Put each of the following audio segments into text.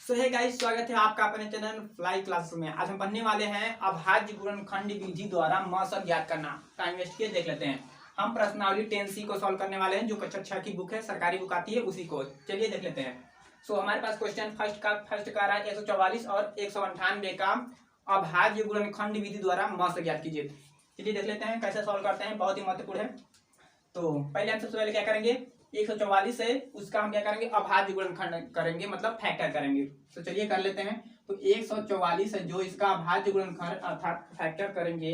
सो है गाइस, स्वागत है आपका अपने चैनल फ्लाई क्लास में। आज हम पढ़ने वाले हैं अभाज्य गुणनखंड विधि द्वारा मौसम ज्ञात करना का इन्वेस्टिगेट देख लेते हैं। हम प्रश्नावली 10C को सॉल्व करने वाले हैं, जो कक्षा 6 की बुक है, सरकारी बुक आती है उसी को। चलिए देख लेते हैं। सो हमारे पास क्वेश्चन फर्स्ट का रहा है 144 और 198 का अभाज्य गुणनखंड विधि द्वारा मौसम ज्ञात कीजिए। चलिए देख लेते हैं कैसे सॉल्व करते हैं, बहुत ही महत्वपूर्ण है। तो पहले हम सबसे पहले क्या करेंगे, 144 है उसका हम क्या करेंगे, अभाज्य गुणनखंड करेंगे, मतलब फैक्टर करेंगे। तो चलिए कर लेते हैं। तो 144 है जो इसका अभाज्य गुणनखंड अर्थात फैक्टर करेंगे।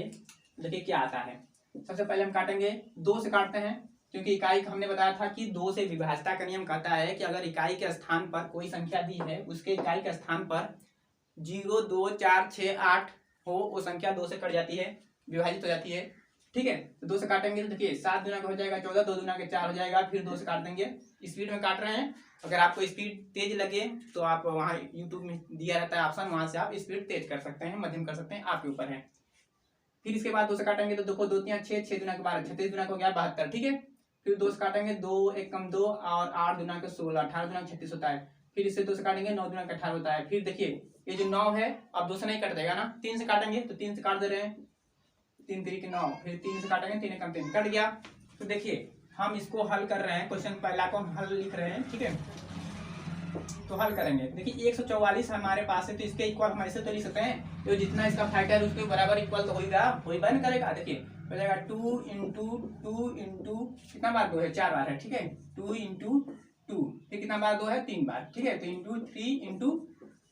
देखिए क्या आता है। सबसे पहले हम काटेंगे, 2 से काटते हैं, क्योंकि इकाई हमने बताया था कि 2 से विभाज्यता का नियम कहता है कि अगर इकाई के स्थान पर कोई संख्या दी है, उसके इकाई के स्थान पर 0, 2, 4, 6, 8 हो, वो संख्या 2 से कट जाती है, विभाजित हो जाती है। ठीक है, तो 2 से काटेंगे तो देखिए 7 दूना का हो जाएगा 14, 2 दूना के 4 हो जाएगा, फिर 2 से काट देंगे। स्पीड में काट रहे हैं, अगर आपको स्पीड तेज लगे तो आप वहाँ यूट्यूब में दिया रहता है ऑप्शन, वहां से आप स्पीड तेज कर सकते हैं, मध्यम कर सकते हैं, आपके ऊपर है। फिर इसके बाद 2 से काटेंगे तो देखो 2 3 6, 6 दूना के 12, 36 दूना को गया 72। ठीक है, फिर 2 से काटेंगे, 2 1 कम 2 और 8 दूना के 16, 18 दूना 36 होता है। फिर इससे 2 से काटेंगे, 9 दूना के 18 होता है। फिर देखिए ये जो 9 है, अब 2 से नहीं कट देगा ना, 3 से काटेंगे तो 3 से काट दे रहे हैं, 3 3 9, फिर 3 से काटेंगे, 3 कम 3 कट गया। तो देखिए हम इसको हल कर रहे हैं, क्वेश्चन पहला को हम हल लिख रहे हैं। ठीक है, तो हल करेंगे। देखिए 144 हमारे पास है, तो इसके इक्वल हम ऐसे तो लिख सकते हैं, तो जितना इसका फैक्टर है उसके बराबर इक्वल तो होगा ना करेगा। देखिए हो जाएगा 2 इंटू 2 इंटू कितना बार 2 है, 4 बार है। ठीक है, 2 इंटू 2, फिर कितना बार 2 है, 3 बार। ठीक है, तो इंटू 3 इंटू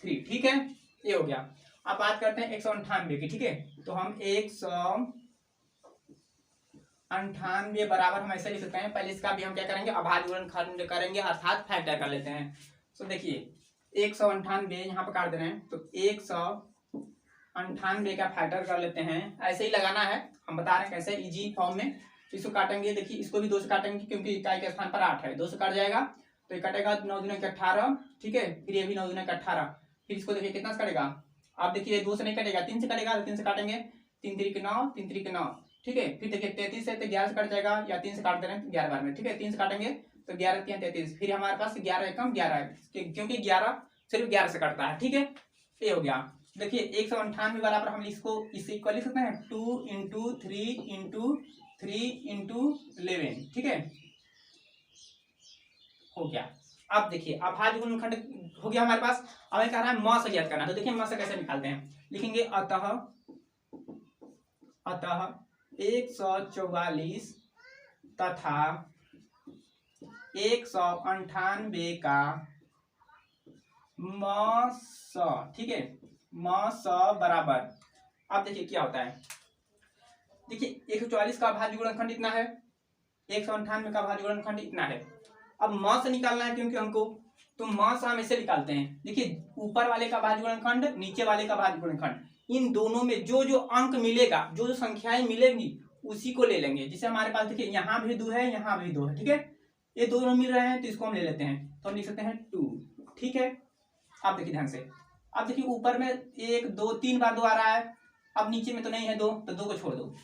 3। ठीक है, ये हो गया। अब बात करते हैं 198 की। ठीक है, तो हम 198 बराबर हम ऐसे लिख सकते हैं। पहले इसका भी हम क्या करेंगे, अभाज्य गुणनखंड करेंगे, अर्थात फैक्टर कर लेते हैं। तो देखिए 198 यहाँ पर काट दे रहे हैं, तो 198 का फैक्टर कर लेते हैं। ऐसे ही लगाना है, हम बता रहे हैं कैसे, इजी फॉर्म में। इसको काटेंगे, देखिए इसको भी 2 से काटेंगे, क्योंकि इकाई के स्थान पर 8 है, 2 से काट जाएगा तो ये कटेगा 9 दूना के 18। ठीक है, फिर ये भी 9 दूना के 18, फिर इसको देखिए कितना से कटेगा। आप देखिए 2 से नहीं कटेगा, 3 से कटेगा, तो 3 से काटेंगे, 3 3 के 9, 3 3 के 9। ठीक है, फिर देखिए 33 है तो 11 से कट जाएगा, या 3 से काट दे रहे हैं 11 बार में। ठीक है, 3 से काटेंगे तो 11 3 33, फिर हमारे पास 11 एकम 11 है, क्योंकि 11 सिर्फ 11 से कटता है। ठीक है, ये हो गया। देखिए 198 बराबर हम इसको इसे इक्वल लिख सकते हैं, 2 इंटू 3 इंटू 3 इंटू 11। ठीक है, हो गया। अब देखिए अभाज्य गुणनखंड हो गया हमारे पास। अब कह रहा है मौस ज्ञात करना, तो देखिए मौस कैसे निकालते हैं, लिखेंगे अतः 144 तथा 198 का मौस। ठीक है, मौस बराबर, अब देखिए क्या होता है। देखिए 144 का अभाज्य गुणनखंड इतना है, 198 का अभाज्य गुणनखंड इतना है। अब मौस निकालना है क्योंकि हमको, तो मौस हम ऐसे निकालते हैं। देखिए ऊपर वाले का अभाज्य गुणनखंड, नीचे वाले का अभाज्य गुणनखंड, इन दोनों में जो जो अंक मिलेगा, जो जो संख्याएं मिलेंगी उसी को ले लेंगे। जैसे हमारे पास देखिए यहाँ भी 2 है, यहाँ भी 2 है। ठीक है, ये दोनों मिल रहे हैं तो इसको हम ले लेते हैं, तो हम लिख सकते हैं 2। ठीक है, आप देखिए ध्यान से। अब देखिए ऊपर में 1 2 3 बार 2 आ रहा है, अब नीचे में तो नहीं है 2, तो 2 को छोड़ दो।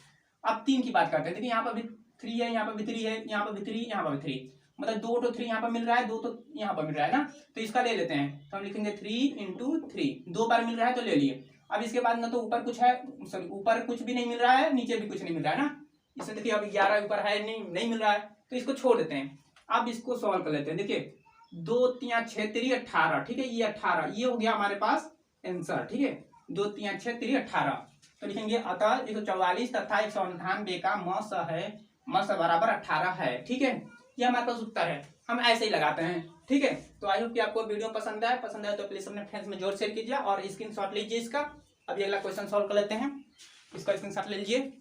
अब 3 की बात करते हैं। देखिए यहाँ पर भी 3 है, यहाँ पर भी 3 है, यहाँ पर भी 3, यहाँ पर भी 3, मतलब 2 तो 3 यहाँ पर मिल रहा है, 2 तो यहाँ पर मिल रहा है ना, तो इसका ले लेते हैं। तो हम लिखेंगे 3 इंटू 3, 2 बार मिल रहा है तो ले लिए। अब इसके बाद ना तो ऊपर कुछ है, सॉरी ऊपर कुछ भी नहीं मिल रहा है, नीचे भी कुछ नहीं मिल रहा है ना, इससे देखिए अब 11 ऊपर है, नहीं मिल रहा है, तो इसको छोड़ देते हैं। अब इसको सॉल्व कर लेते हैं। देखिए 2 3 6 3 18। ठीक है, ये 18, ये हो गया हमारे पास आंसर। ठीक है, 2 3 6 3 18। तो लिखेंगे अतः 144 तथा 198 का मौस है, मौस बराबर 18 है। ठीक है, ये हमारे पास उत्तर है, हम ऐसे ही लगाते हैं। ठीक है, तो आई होप कि आपको वीडियो पसंद आए तो प्लीज अपने फ्रेंड्स में जोर शेयर कीजिए और स्क्रीनशॉट लीजिए इसका। अभी अगला क्वेश्चन सॉल्व कर लेते हैं, इसका स्क्रीनशॉट ले लीजिए।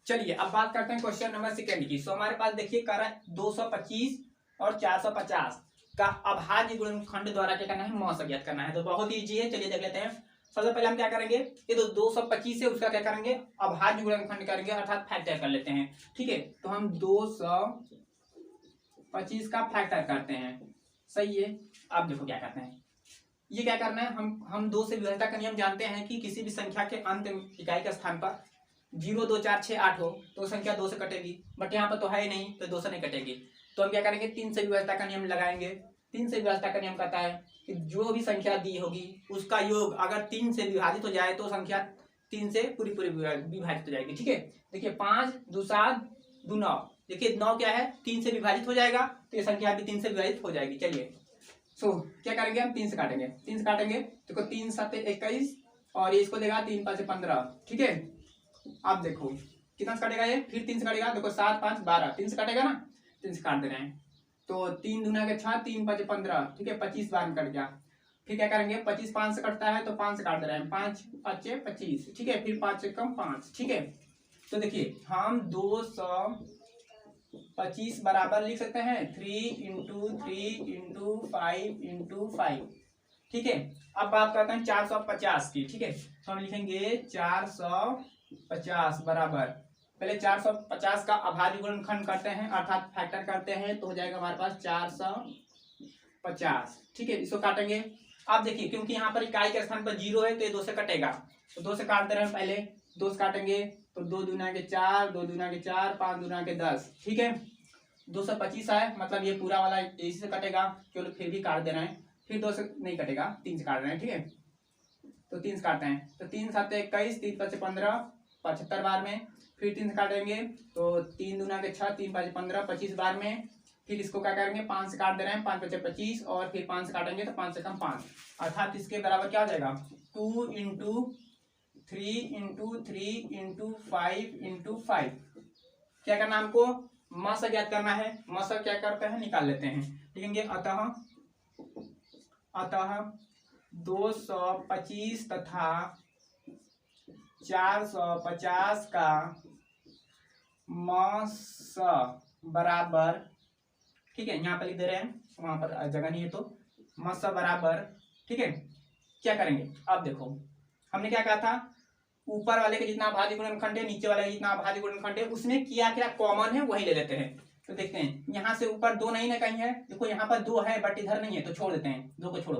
चलिए अब बात करते हैं क्वेश्चन नंबर 2 की। सो हमारे पास देखिए कर रहा है 225 और 450 का अभाज्य गुणनखंड द्वारा क्या करना है, मौस ज्ञात करना है। तो बहुत ईजी है, चलिए देख लेते हैं। सबसे पहले हम क्या करेंगे, ये तो 225 है, उसका क्या करेंगे, अभाज्य गुणनखंड करेंगे, अर्थात फैक्टर कर लेते हैं। ठीक है, तो हम 225 का फैक्टर करते हैं। सही है, अब देखो क्या करते हैं, ये क्या करना है, हम 2 से विभाज्यता का नियम जानते हैं कि किसी भी संख्या के अंत इकाई के स्थान पर 0 2 4 6 8 हो तो संख्या 2 से कटेगी, बट यहाँ पर तो है ही नहीं, तो 2 से नहीं कटेगी। तो हम क्या करेंगे, 3 से विभाज्यता का नियम लगाएंगे। 3 से विभाज्यता का नियम कहता है कि जो भी संख्या दी होगी उसका योग अगर 3 से विभाजित हो जाए तो संख्या 3 से पूरी पूरी विभाजित हो जाएगी। ठीक है, देखिए 5 2 7 2 9, देखिए 9 क्या है 3 से विभाजित हो जाएगा तो ये संख्या भी 3 से विभाजित हो जाएगी। चलिए क्या करेंगे हम 3 से काटेंगे, 3 से काटेंगे देखो 3 7 21 और ये इसको देगा 3 5 15। ठीक है, अब देखो कितना से काटेगा ये, फिर 3 से काटेगा, देखो 7 5 12, 3 से काटेगा ना, 3 से काट दे रहे हैं तो 3 दूना के 6 3 5 15। ठीक है, 25 बार में कट गया। फिर क्या करेंगे 25 5 से कटता है तो 5 से काट दे रहे हैं, 5 5 25। ठीक है, फिर 5 से कम 5। ठीक है, तो देखिए हम 225 बराबर लिख सकते हैं 3 इंटू 3 इंटू 5 इंटू 5। ठीक है, अब बात करते हैं 450 की। ठीक है, तो हम लिखेंगे 450 बराबर, पहले 450 का अभाज्य गुणनखंड करते हैं अर्थात फैक्टर करते हैं तो हो जाएगा हमारे पास 450। ठीक है, इसको काटेंगे। अब देखिए क्योंकि यहाँ पर इकाई के स्थान पर 0 है तो ये 2 से कटेगा, तो 2 से काट दे रहे हैं, पहले 2 से काटेंगे तो 2 दूना के 4 2 दूना के 4 5 दूना के 10। ठीक है, 225 है मतलब ये पूरा वाला इसी से कटेगा, चलो फिर भी काट दे रहे हैं, फिर 2 से नहीं कटेगा 3 से काट रहे हैं। ठीक है, तो 3 से काटते हैं तो 3 7 21 3 5 15 75 बार में, फिर 3 से काटेंगे तो 3 दूना के 6 3 5 15 25 बार में, फिर इसको क्या करेंगे 5 से काट दे रहे हैं, 5 5 25 और फिर 5 से काटेंगे तो 5 से कम 5 अर्थात इसके बराबर क्या हो जाएगा 2 इंटू 3 इंटू 3 इंटू 5 इंटू 5। क्या करना हमको मासा ज्ञात करना है, मासा क्या करते हैं निकाल लेते हैं, लिखेंगे अतः 225 तथा 450 का मास बराबर, ठीक है यहाँ पर लिख दे रहे हैं, वहां पर जगह नहीं है तो मास बराबर। ठीक है, क्या करेंगे अब देखो हमने क्या कहा था, ऊपर वाले के जितना अभाज्य गुणनखंड है नीचे वाले का जितना अभाज्य गुणनखंड है उसमें क्या क्या कॉमन है वही ले लेते हैं। तो देखते हैं यहाँ से ऊपर 2 नहीं ना कहीं है, देखो यहाँ पर 2 है बट इधर नहीं है तो छोड़ देते हैं, 2 को छोड़ो।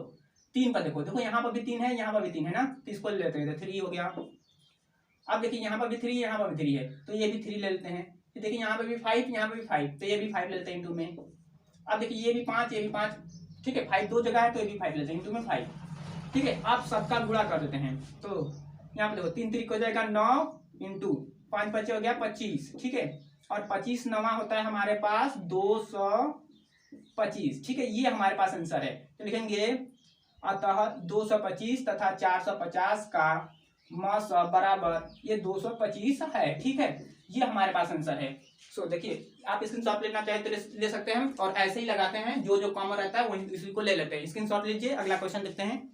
3 पर देखो देखो यहाँ पर भी 3 है यहाँ पर भी 3 है ना, तो इसको ले लेते हैं, 3 हो गया। अब देखिए यहाँ पर भी 3 यहाँ पर भी 3 है तो ये भी 3 ले लेते हैं, फिर देखिए यहाँ पर भी 5 यहाँ पर भी 5 तो ये भी 5 ले लेते हैं इंटू में। अब देखिए ये भी 5 ये भी 5, ठीक है 5 2 जगह है तो ये भी 5 लेते हैं इंटू में 5। ठीक है, आप सबका गुणा कर देते हैं तो यहाँ पे देखो 3 3 हो जाएगा 9 इंटू 5 5 हो गया 25। ठीक है, और 25 9वां होता है हमारे पास 225। ठीक है, ये हमारे पास आंसर है, तो लिखेंगे अतः 225 तथा 450 का मास बराबर ये 225 है। ठीक है, ये हमारे पास आंसर है। सो देखिए आप स्क्रीनशॉट लेना चाहे तो ले सकते हैं और ऐसे ही लगाते हैं, जो जो कॉमन रहता है वही इसी को ले लेते हैं। स्क्रीनशॉट लीजिए, अगला क्वेश्चन देखते हैं।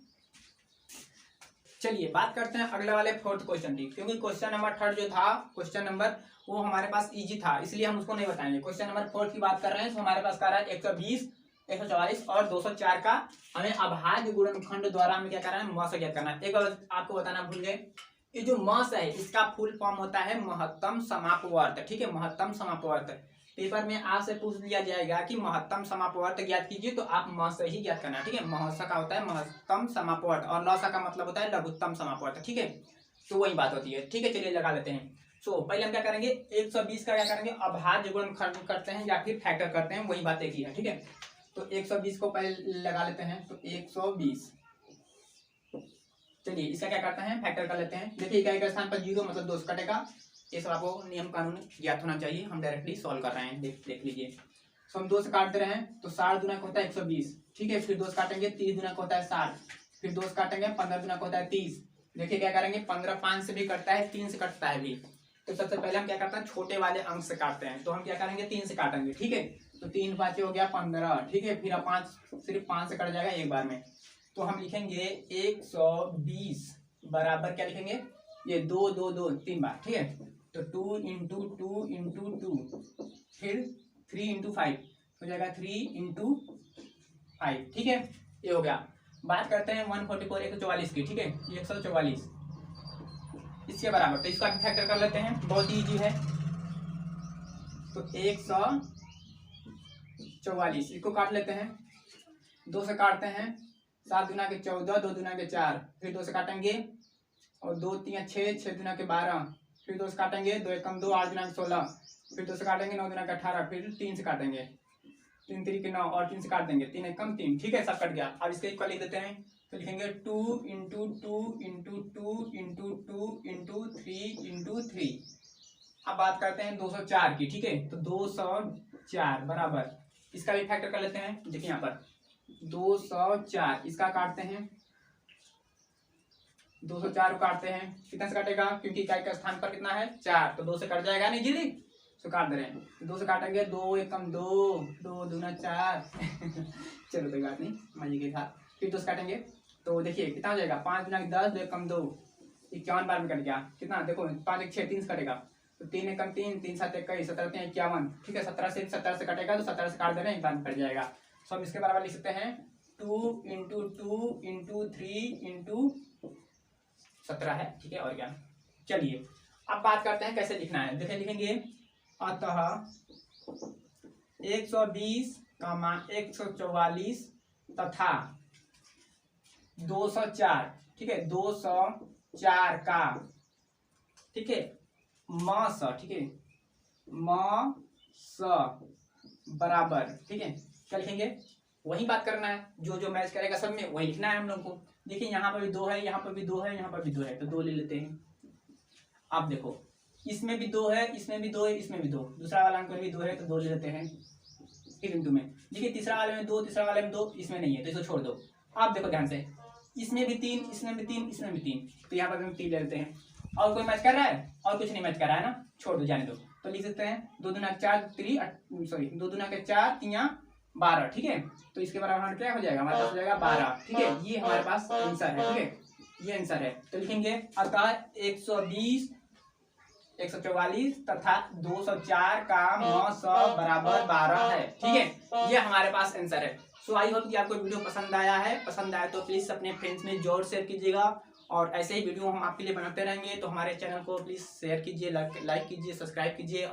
चलिए बात करते हैं अगले वाले 4th क्वेश्चन की, क्योंकि क्वेश्चन नंबर 3rd जो था क्वेश्चन नंबर वो हमारे पास इजी था इसलिए हम उसको नहीं बताएंगे। क्वेश्चन नंबर 4th की बात कर रहे हैं तो हमारे पास कह रहा है 120 144 और 204 का हमें अभाज्य गुणनखंड द्वारा हमें क्या करना है मास ज्ञात करना है। एक बार आपको बताना भूल गए, ये जो मास है इसका फुल फॉर्म होता है महत्तम समापवर्त। ठीक है, महत्तम समापवर्त पेपर में आपसे पूछ लिया जाएगा कि महत्तम समापवर्त ज्ञात कीजिए तो आप मास ही ज्ञात करना है। ठीक है, महसा का होता है महत्तम समापवर्त और लौसा का मतलब होता है लघुत्तम समापवर्त। ठीक है, तो वही बात होती है। ठीक है, चलिए लगा लेते हैं। पहले हम क्या करेंगे 120 का क्या करेंगे अभाज्य गुणनखंड करते हैं या फिर फैक्टर करते हैं, वही बात एक ही है। ठीक है, तो 120 को पहले लगा लेते हैं तो 120। चलिए इसका क्या करते हैं फैक्टर कर लेते हैं। देखिए इकाई का स्थान पर 0 मतलब 2 से कटेगा, ये सब आपको नियम कानून ज्ञात होना चाहिए, हम डायरेक्टली सॉल्व कर रहे हैं। देख लीजिए, तो हम 2 से काट दे रहे हैं तो 60 दूना का होता है 120। ठीक है, फिर 2 से काटेंगे 30 दूना का होता है 60, फिर 2 से काटेंगे 15 दूना का होता है 30। देखिए क्या करेंगे 15 5 से भी कटता है 3 से कटता है भी, तो सबसे पहले हम क्या करते हैं छोटे वाले अंक से काटते हैं, तो हम क्या करेंगे 3 से काटेंगे। ठीक है, तो 3 5 हो गया 15। ठीक है, फिर अब 5 सिर्फ 5 से कट जाएगा एक बार में, तो हम लिखेंगे 120 बराबर क्या लिखेंगे ये 2 2 2 3 बार। ठीक है, तो 2 इंटू 2 इंटू 2 फिर 3 इंटू 5 हो जाएगा 3 इंटू 5। ठीक है, ये हो गया। बात करते हैं 144 144 की। ठीक है, 144 इसके बराबर, तो इसका भी फैक्टर कर लेते हैं, बहुत ही इजी है। तो 144 इसको काट लेते हैं, 2 से काटते हैं 7 दूना के 14 2 दूना के 4, फिर 2 से काटेंगे और 2 3 6 6 दूना के 12, फिर 2 से काटेंगे 2 1 2 8 दूना के 16, फिर 2 से काटेंगे 9 दूना के 18, फिर 3 से काटेंगे 3 3 के 9 और 3 से काट देंगे, 3 एक कम 3, ठीक है, सब कट गया। अब इसके इक्वल लिख देते हैं, तो लिखेंगे 2 into 2 into 2 into 2 into 3 into 3। अब बात करते हैं 204 की, ठीक है, तो 204 बराबर, इसका भी फैक्टर कर लेते हैं। देखिए यहाँ पर 204, इसका काटते हैं, 204 को काटते हैं, कितने से कटेगा, क्योंकि इकाई का स्थान पर कितना है 4, तो 2 से कट जाएगा नहीं जल्दी, तो काट दे रहे हैं, तो 2 से काटेंगे, 2 एक कम 2, 2 दूना 4 चलो कोई बात नहीं, मजे के साथ फिर 2 से काटेंगे, तो देखिए कितना हो जाएगा, 5 गुना 10, 2 एक कम 2, 51 बार में कट गया, कितना देखो 5 एक 6, 3 से कटेगा, तो 3 एक कम 3, 3 7 21, 17 3 51, ठीक है, 17 से कटेगा, तो 17 से काट दे रहे हैं, एक बार में कट जाएगा। सो हम इसके बराबर लिख सकते हैं 2 इंटू 2 इंटू 3 इंटू 17 है, ठीक है, और क्या। चलिए अब बात करते हैं कैसे लिखना है, देखिए लिखेंगे अतः 120, 144 तथा 204, ठीक है, 204 का, ठीक है, म स, ठीक है, म स बराबर, ठीक है, क्या लिखेंगे, वही बात करना है, जो जो मैच करेगा सब में वही लिखना है हम लोग को। देखिए यहाँ पर भी 2 है, यहाँ पर भी 2 है, यहाँ पर भी 2 है, तो 2 ले लेते हैं। आप देखो इसमें भी 2 है, इसमें भी 2 है, इसमें भी 2, दूसरा वाला अंक में भी 2 है, तो 2 ले लेते हैं फिर इंटू में। देखिए तीसरा वाले में 2, तीसरा वाले में 2, इसमें नहीं है, तो इसको छोड़ दो। आप देखो ध्यान से, इसमें भी 3, इसमें भी 3, इसमें भी 3, तो यहाँ पर हम 3 ले लेते हैं। और कोई मैच कर रहा है, और कुछ नहीं मैच कर रहा है ना, छोड़ दो, जाने दो। तो लिख सकते हैं 2 दूना 4, 2 दूना के 4, 3 12, ठीक है, तो इसके बराबर हमारा क्या हो जाएगा, हमारे पास हो जाएगा 12, ठीक है, ये हमारे पास आंसर है, ठीक है, ये आंसर है। तो लिखेंगे अतः 120, 144 तथा 204 का म स बराबर 12 है, ठीक है, ये हमारे पास आंसर है। सो आई होप कि आपको वीडियो पसंद आया है, पसंद आया तो प्लीज अपने फ्रेंड्स में जरूर शेयर कीजिएगा, और ऐसे ही वीडियो हम आपके लिए बनाते रहेंगे, तो हमारे चैनल को प्लीज शेयर कीजिए, लाइक कीजिए, सब्सक्राइब कीजिए।